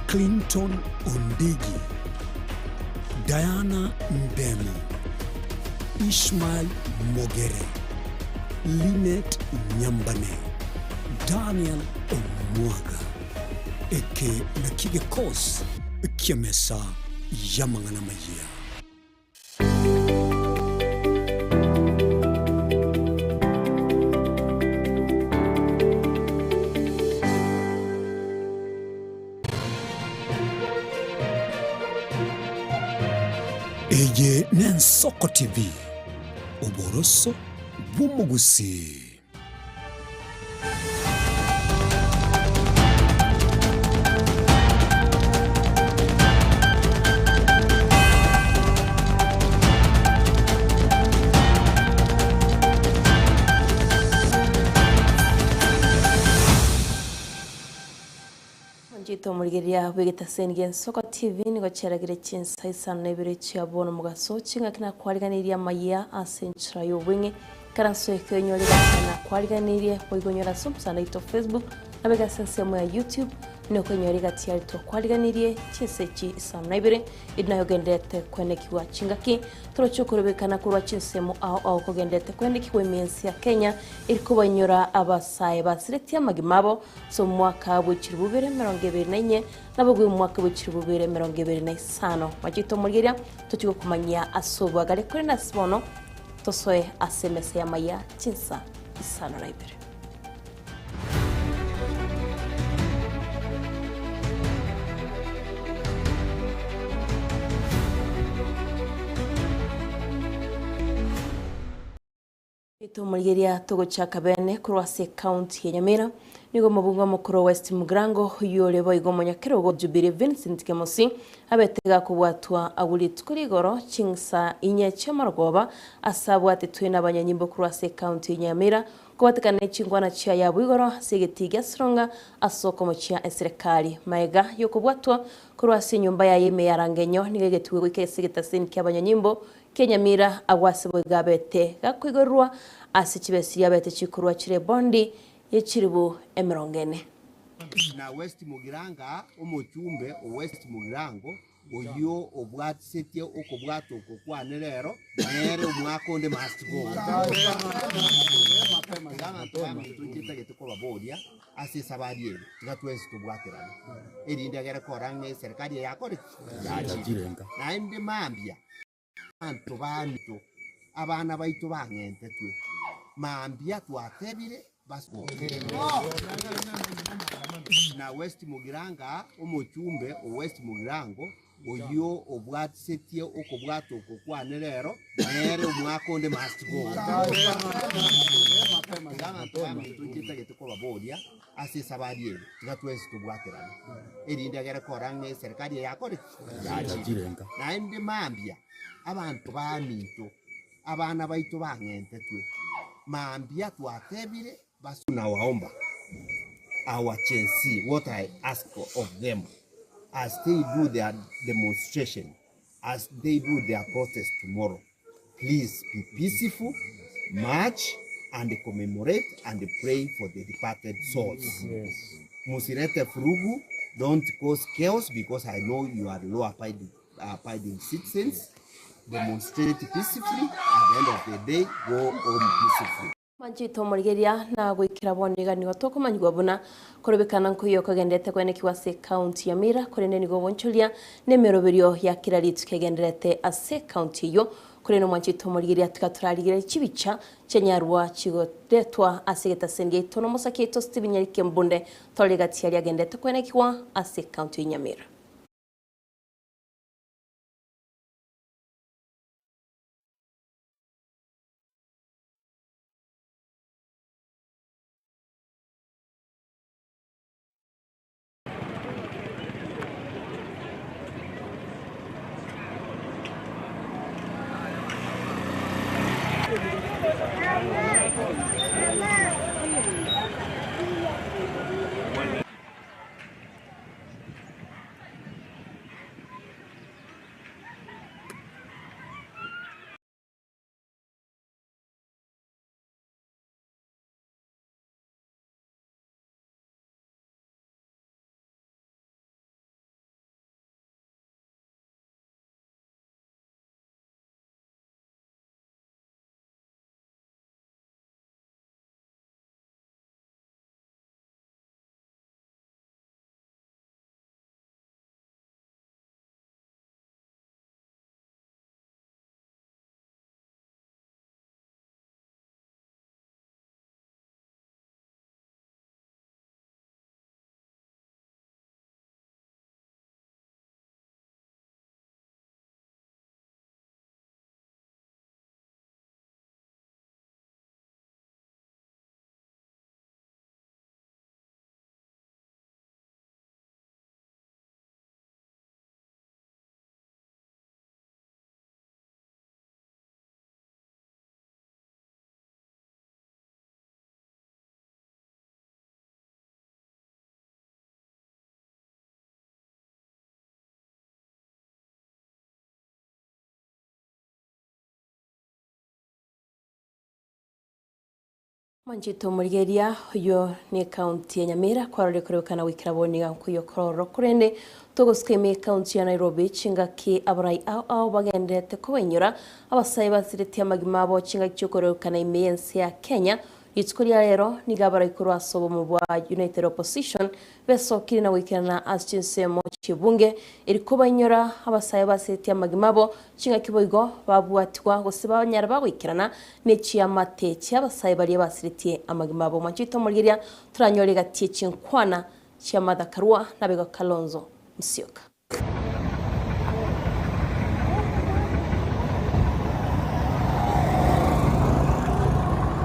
Clinton Ondigi, Diana Ndemo, Ishmael Mogere, Lynette Nyambane, Daniel Omwaga, eke na kigekos kiamesa yamangana Amayia. Eye Nensoko TV, Oboroso Bumugusi. Jito mulgeria wegeta sengen Soko TV nigo cheragire Chinsa Isano Ibere chiabona mugaso chinga kina kwaliganiria Amayia asenchra yo wingi karanso ekenyo kana kwaliganiria boigonyora subsana ito Facebook nabega sensemo ya YouTube no kwenyori gati ya to kwaliganirie Chinsechi Isano Ibere idnayogendete kwenekiwa chingaki torochokorobekana kurwa chinsemo ao kogendete kwenekiwa imensi ya Kenya irikubanyora abasaye basiretia magimabo so mwaka w'ikiri 2024 nabagwe mwaka w'ikiri 2025 majito mulgeria tuchiko kumanya asobwa gale kuri nasbono tosoe asemese ya Amayia Chinsa Isano Ibere. Mulgeria togo chaka bene kurwase county ya Nyamira nigo mabunga mukuru West Mugrango yole boigo monyakero go Jubire Vincent Kemosi abetega kubwatwa agulit kurigoro Chinsa inye chamargoba asabwa tetwena abanyanyimbo kurwase county ya Nyamira kubatekana chingwana chia ya bwigoro segetiga stronga asoko mochia eserikali maega yokubwatwa kurwase nyumba ya yeme yarangenyo nigegetwe gwikesegeta sen kyabanyanyimbo Kenyamira agwasebo gabete gakwigorwa asichibesi yabete chikurwa chire bondi yechiribu emirongene na West Mugiranga umuchumbe o West Mugirango oyo obwatsetie okobwato okokwanelero nere umwaka onde mastigo mapema ngama tukita getiko babodia ase sabariye tugatwese tubwaterana erinde agera korange serikali yakore yachirenga na inde mambia anto bantu abana baitu bangente twe mambia twatebire basko na West Mugiranga umuchumbe o West Mugirango oyo obwatsetie okobwato okokwanelero nere umwaka onde mastigo mapema ngama tukita getiko babodia ase sabariye tugatwese tubwaterana erinde agera korange serikali yakore yachirenga na inde mambia abantu baminto abana baitu bangente twe mambia twatebire basuna waomba our Chinsa what I ask of them as they do their demonstration, as they do their protest tomorrow, please be peaceful, march and commemorate and pray for the departed souls. Musirete furugu, don't cause chaos because I know you are low abiding citizens. Demonstrate peacefully. At the end of the day, go home peacefully. Manjito mulgeria na gwikira boniga nigo tokumanywa buna kurebekana nkuyo kagendete kwene kiwase county ya Mira kurene nigo bonchulia nemeroberio ya kiraritu kegenderete ase county yo kurene manjito mulgeria tukaturaligira chibicha chenyarwa chigotetwa asegeta senge tono mosaketo stibinyarike mbunde tolegati ya gendete kwene kiwa ase county ya Mira. Manjito murigeria uyo ni kaunti ya Nyamira kwarore kurekana wikira boniga kuyo kororo kurende togoskeme kaunti ya Nairobi chingaki abarai ao bagendete kubenyura abasayi basiriti amagima abo chingaki cyokorokana imensi ya Kenya yitsukuria rero ni gabarai kurwasobo mu bwa United Opposition besokiri na wikirana as Chinsa mo chibunge iri kubanyura abasayi basiriti amagima abo chingaki boigo babuatwa gosiba nyara bawikirana neci amateki abasayi bari basiriti amagima abo manjito murigeria turanyore gatie chinkwana cha madakarwa nabego Kalonzo Musyoka.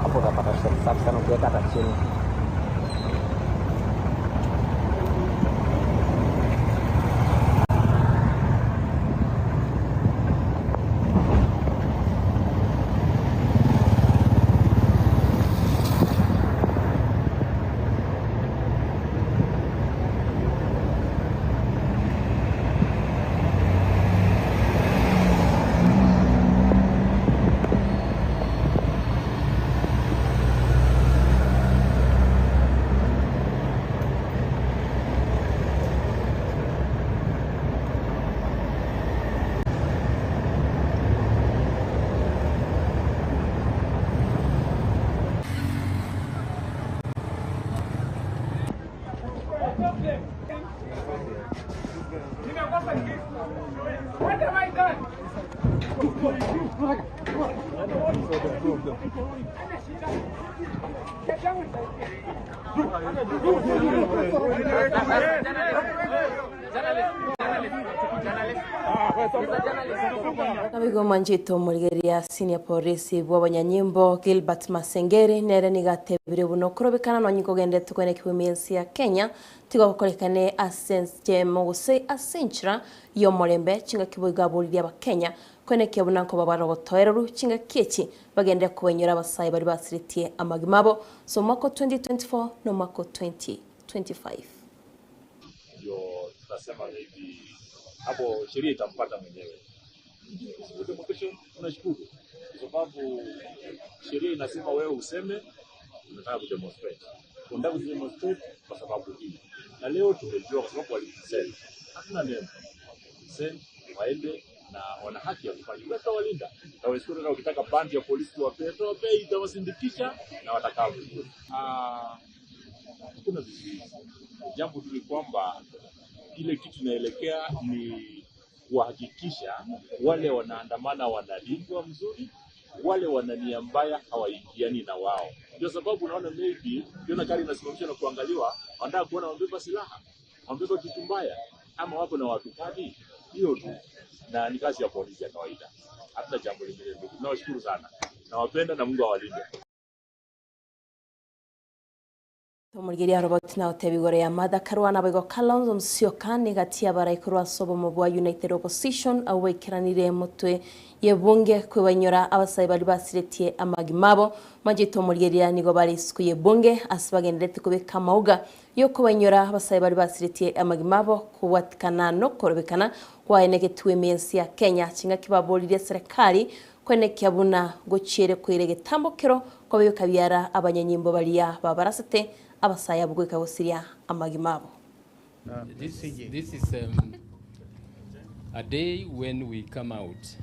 Hapo utapata shot safi sana ukiweka hata chini. What have I done? Nabigo manjito murigeria senior police bw'abanyanyimbo Gilbert Masengeri nere nigatebire buno kurobekana no nyiko gende tukwene kibumensi ya Kenya tigokorekane asense moguse asenchra yo morembe chinga kibugaburira abakenya kwene kebuna ko babarobotoeru chinga kieki bagende kubenyura abasayi bari basiritie amagimabo so mako 2024 no mako 2025 ndio tunasema hivi hapo sheria itampata mwenyewe. Tunashukuru kwa sababu sheria inasema wewe useme unataka kudemonstrate. Unataka kudemonstrate kwa sababu hii. Na leo tumejua kwa sababu walisema hatuna neno. Sema waende na wana haki ya kufanya. Watawalinda. Na wewe na ukitaka bandi ya polisi wape itawasindikisha na watakaa vizuri. Kuna vizuizi. Jambo tu ni kwamba ile kitu inaelekea ni kuhakikisha wale wanaandamana wanalindwa mzuri, wale wana nia mbaya hawaingiani na wao. Ndio sababu unaona maybe ukiona gari inasimamishwa na kuangaliwa, wanataka kuona wamebeba silaha, wamebeba kitu mbaya, ama wako na watu kadi, hiyo tu. Na ni kazi ya polisi ya kawaida. Hata jambo lingine. Tunawashukuru sana. Nawapenda na Mungu awalinde. Tomurgiria robot na otebigore ya madakarwa nabego Kalonzo Musyoka nigatia baraikurwa sobo mu bwa United Opposition awekiranire mutwe yebunge kwebanyura abasayi bari basiritie amagimabo majito murgiria nigo bari skuye bunge asibagendete kubeka mauga yo kubanyura abasayi bari basiritie amagimabo kuwatikana no korobekana kwa enege tuemensi ya Kenya chinga kibabolire serikali kwene kyabuna gochere kwirege tambokero kwa biyo kabyara abanyanyimbo baliya babarasete abasaya bugweka gosiria amagimabo. This is a day when we come out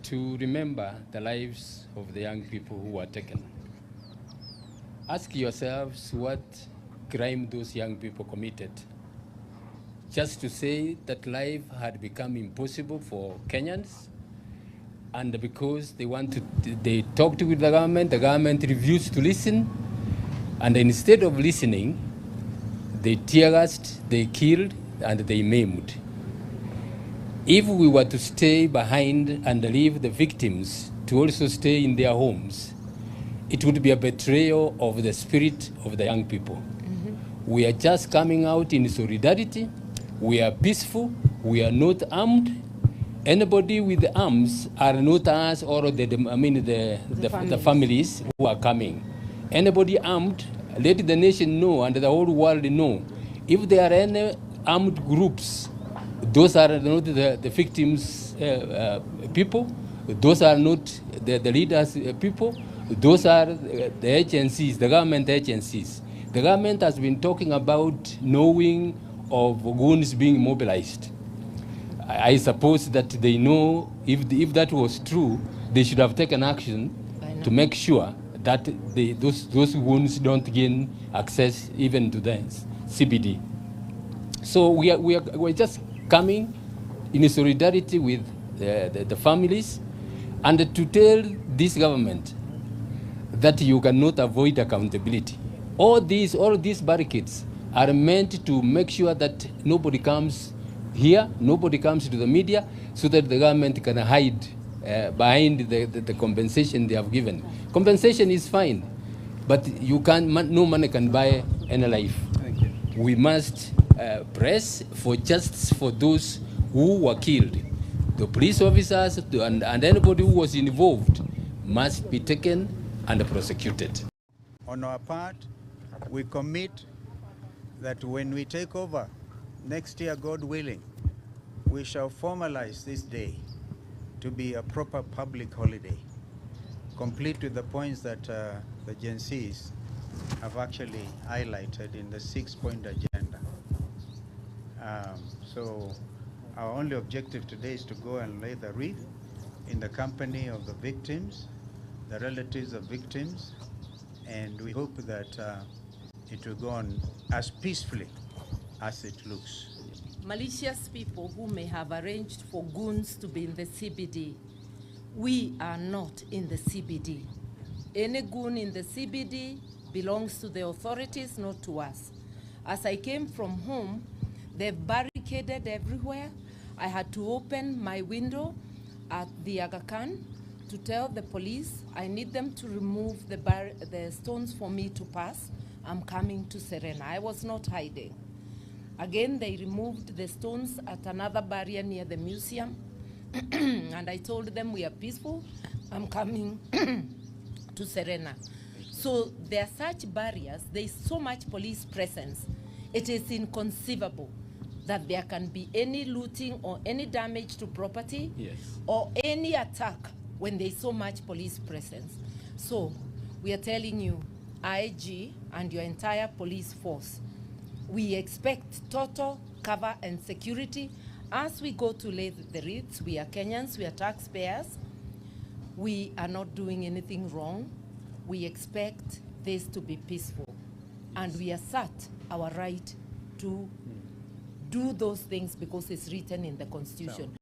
to remember the lives of the young people who were taken. Ask yourselves what crime those young people committed. Just to say that life had become impossible for Kenyans, and because they talked with the government refused to listen, and instead of listening, they tear gassed, they killed, and they maimed. If we were to stay behind and leave the victims to also stay in their homes, it would be a betrayal of the spirit of the young people. Mm-hmm. We are just coming out in solidarity. We are peaceful. We are not armed. Anybody with arms are not us or the families who are coming. Anybody armed, let the nation know and the whole world know. If there are any armed groups, those are not the victims people, those are not the leaders people, Those are the agencies, the government agencies. The government has been talking about knowing of goons being mobilized. I suppose that they know if that was true, they should have taken action to make sure that those goons don't gain access even to the CBD. So we're just coming in solidarity with the families and to tell this government that you cannot avoid accountability. All these barricades are meant to make sure that nobody comes here, nobody comes to the media, so that the government can hide behind the compensation they have given. Compensation is fine, but no money can buy any life. Thank you. We must press for justice for those who were killed. The police officers and anybody who was involved must be taken and prosecuted. On our part, we commit that when we take over next year, God willing, we shall formalize this day to be a proper public holiday, complete with the points that the Gen Zs have actually highlighted in the 6-point agenda. So our only objective today is to go and lay the wreath in the company of the victims, the relatives of victims, and we hope that it will go on as peacefully as it looks. Malicious people who may have arranged for goons to be in the CBD, we are not in the CBD. Any goon in the CBD belongs to the authorities, not to us. As I came from home, they've barricaded everywhere. I had to open my window at the Aga Khan to tell the police I need them to remove the stones for me to pass. I'm coming to Serena. I was not hiding. Again, they removed the stones at another barrier near the museum. And I told them we are peaceful. I'm coming to Serena. So there are such barriers. There is so much police presence. It is inconceivable that there can be any looting or any damage to property, yes, or any attack when there is so much police presence. So we are telling you, IG and your entire police force, we expect total cover and security as we go to lay the wreaths. We are Kenyans, we are taxpayers. We are not doing anything wrong. We expect this to be peaceful. And we assert our right to do those things because it's written in the Constitution.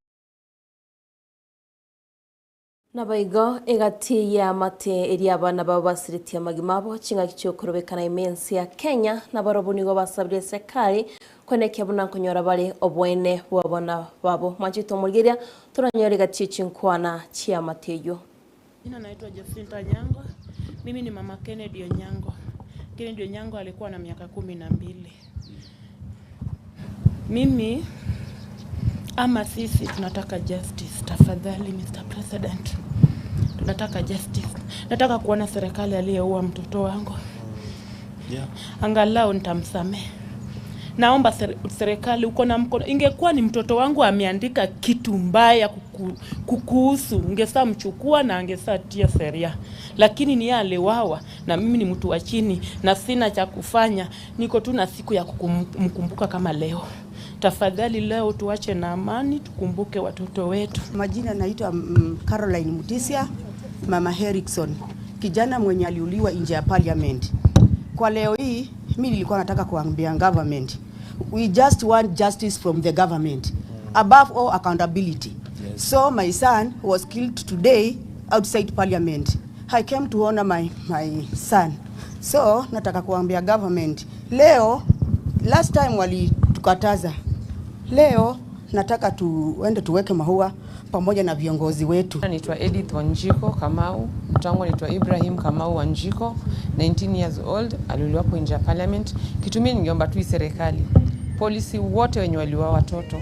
Nabaigo egati ya mate eri abana babo basiritia magimabo chinga kichokorobekana imensi ya Kenya nabarobuni go basabire serikali kwenekya buna kunyora bale obwene bwabona babo machito mulgeria turanyore gati chinkwana chia mateyo. Jina naitwa Jacinta Nyango. Mimi ni mama Kennedy Onyango. Kennedy Onyango alikuwa na miaka 12. Mimi ama sisi tunataka justice, tafadhali Mr. President. Tunataka justice. Nataka kuona serikali aliyeua mtoto wangu. Angalau nitamsamehe. Naomba serikali uko na mkono. Ingekuwa ni mtoto wangu ameandika kitu mbaya kukuhusu, ungesaa mchukua na angesaa tia sheria. Lakini ni yale wawa na mimi ni mtu wa chini na sina cha kufanya. Niko tu na siku ya kumkumbuka kama leo. Tafadhali leo tuache na amani, tukumbuke watoto wetu. Majina naitwa Caroline Mutisia, Mama Erickson, kijana mwenye aliuliwa nje ya parliament. Kwa leo hii mimi nilikuwa nataka kuambia government, we just want justice from the government, above all accountability. Yes. So my son was killed today outside parliament. I came to honor my son. So nataka kuambia government, leo last time walitukataza, leo nataka tuende tuweke mahua pamoja na viongozi wetu. Naitwa Edith Wanjiko Kamau, mtangu naitwa Ibrahim Kamau Wanjiko, 19 years old, aliuliwa hapo nje ya parliament. Kitu mimi ningeomba tu serikali, polisi wote wenye waliua watoto,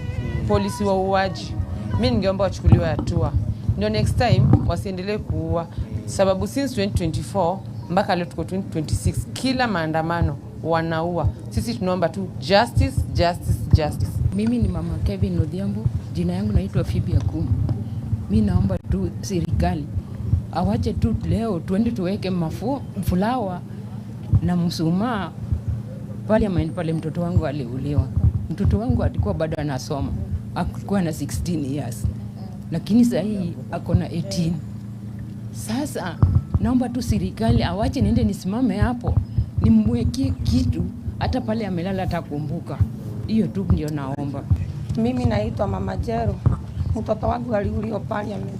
polisi wa uaji, mimi ningeomba wachukuliwe hatua. Ndio next time wasiendelee kuua, sababu since 2024 mpaka leo tuko 2026 kila maandamano wanaua. Sisi tunaomba tu justice, justice, justice. Mimi ni mama Kevin Odhiambo, jina yangu naitwa Phoebe Akumu. Mimi naomba tu serikali awache tu leo tuende tuweke fulawa na mshumaa parliament pale mtoto wangu aliuliwa. Mtoto wangu alikuwa bado anasoma, alikuwa na 16 years, lakini sasa hii ako na 18. Sasa naomba tu serikali awache niende nisimame hapo nimweke kitu, hata pale amelala atakumbuka. Hiyo tu ndio naomba. Mimi naitwa Mama Jero. Mtoto wangu aliuliwa parliament.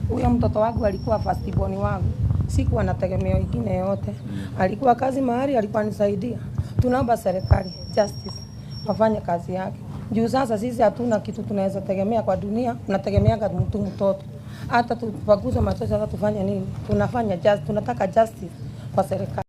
Huyo mtoto wangu alikuwa first born wangu. Sikuwa na tegemeo ingine yote. Alikuwa kazi mahali, alikuwa nisaidia. Tunaomba serikali justice wafanye kazi yake. Juu sasa sisi hatuna kitu tunaweza tegemea kwa dunia, tunategemea mtoto. Hata tupaguze machozi, hata tufanye nini? Tunataka justice kwa serikali.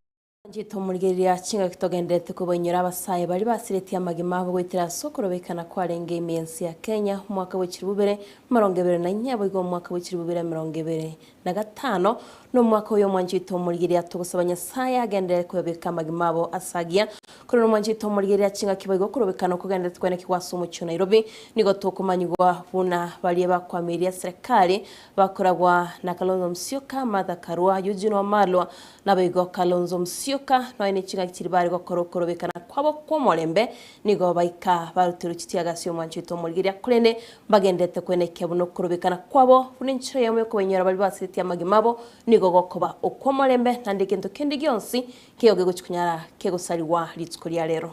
Njito murigeria chinga kitogendete kubanyura abasaye bari basiretiye amagima bo gwitira sokoro bekana kwa renge imensi ya Kenya mwaka w'ikirubere 2024 igo mwaka w'ikirubere 2025 no mwaka uyo mwanjito murigeria tugusabanya saya agendere kubeka amagima bo asagia kuri no mwanjito murigeria chinga kibago kurobekana kugendete kwene kiwaso mu cyo Nairobi nigo tokumanyirwa buna bari bakwamiria serikali bakoragwa na Kalonzo Musyoka, Martha Karua, Eugene Wamalwa nabigo Kalonzo Musyoka no ine chinga kiribari gokorobekana kwabo kwa Molembe nigo baika barutiro kitiagasyo mwanjito murigeria kurene bagendete kwene kebuno kurobekana kwabo uninchire yamwe kubenyera bari basitiye amagimabo nigo gokoba ukwa Molembe nande kintu kindi gyonsi kiyoge guchikunyara kegusariwa litsukuria rero.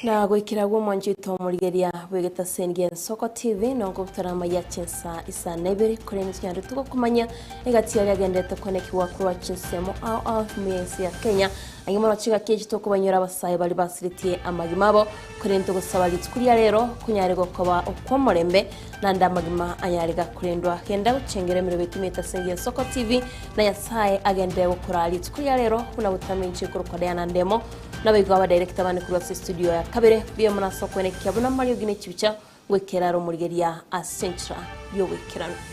Na gwikira gwo mwanjito murigeria bwegeta Sengen Soko TV no ngubutara Amayia Chinsa Isano Ibere kuri n'icyando tuko kumanya egati yari agendete koneki wa kuri Chinsemo au miensi ya Kenya anyuma chiga keje to kubanyura abasaye bari basiritiye amagimabo kuri ndo gusaba litskuriya rero kunyarego koba ukwa Molembe nanda amagima anyarega kurendwa kenda ucengere mirobeti Sengen Soko TV na yasaye agende gukora litskuriya rero unabutamenje kuri kodana ndemo nabigo aba director bane kuri studio ya kabere biye muna soko ne kyabuna Mario gine kibica ngwe keraro murigeria asentra yo wekirano.